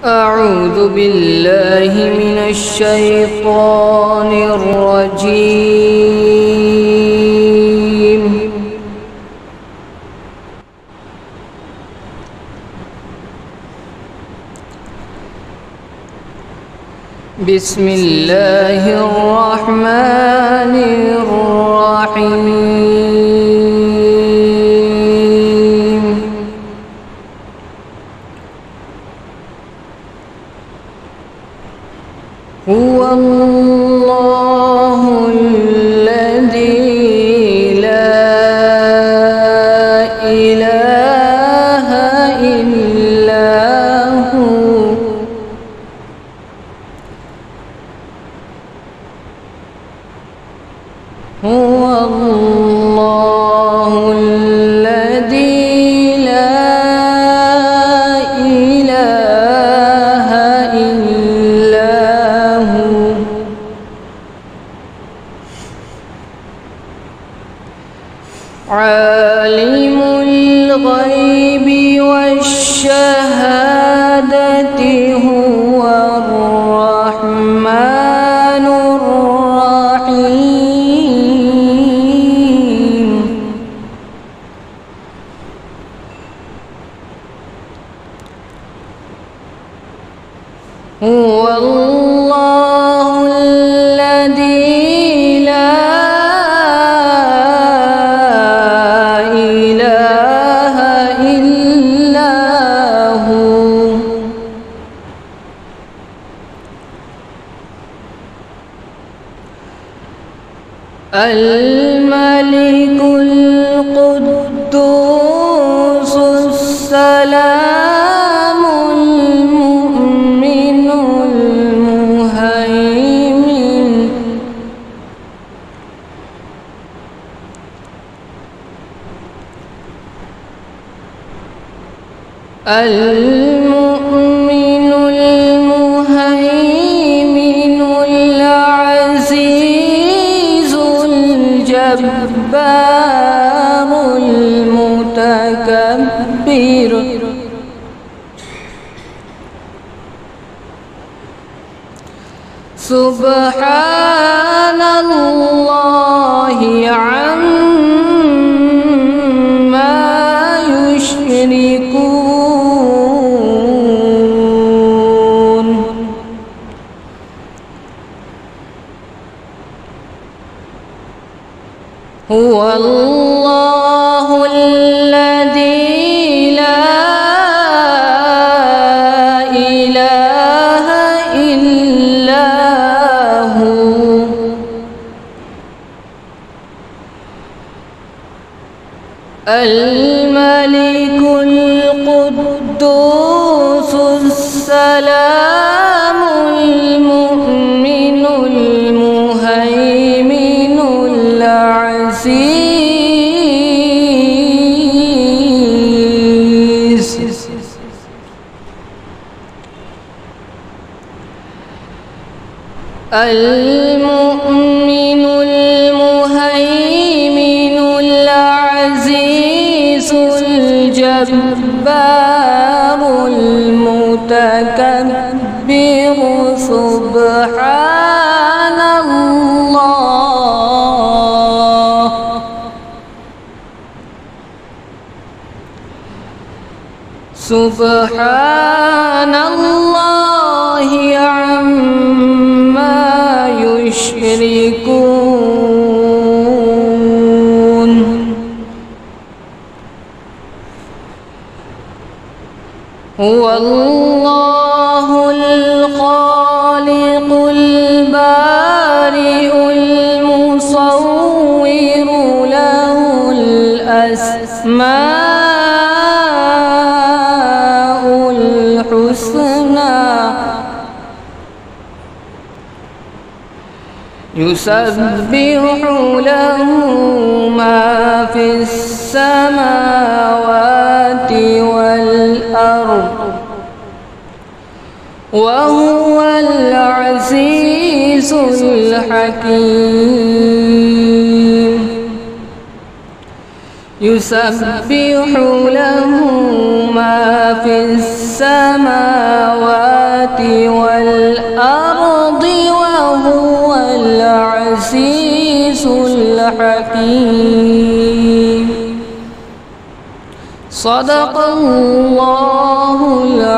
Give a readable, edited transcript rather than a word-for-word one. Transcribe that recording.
أعوذ بالله من الشيطان الرجيم. بسم الله الرحمن الرحيم. هو الله الذي لا إله إلا هو. هو الله الذي لا إله إلا هو. عالم الغيب والشهادة هو الرحمن الرحيم. هو الله الذي لا إله إلا هو. الملك القدوس السلام المؤمن المهيمن المهيمن العزيز الجبار المتكبر. سبحان الله عما يشركون. هو الله الذي لا إله إلا هو. الملك القدوس السلام المؤمن المهيمن العزيز المؤمن المهيمن العزيز الجبار المتكبر. سبحان الله. سبحان الله عما يشركون. هو الله الخالق البارئ المصور له الأسماء الحسنى. يسبح له ما في السماوات والأرض وهو العزيز الحكيم. يسبح له ما في السماوات وهو العزيز الحكيم. صدق الله العظيم.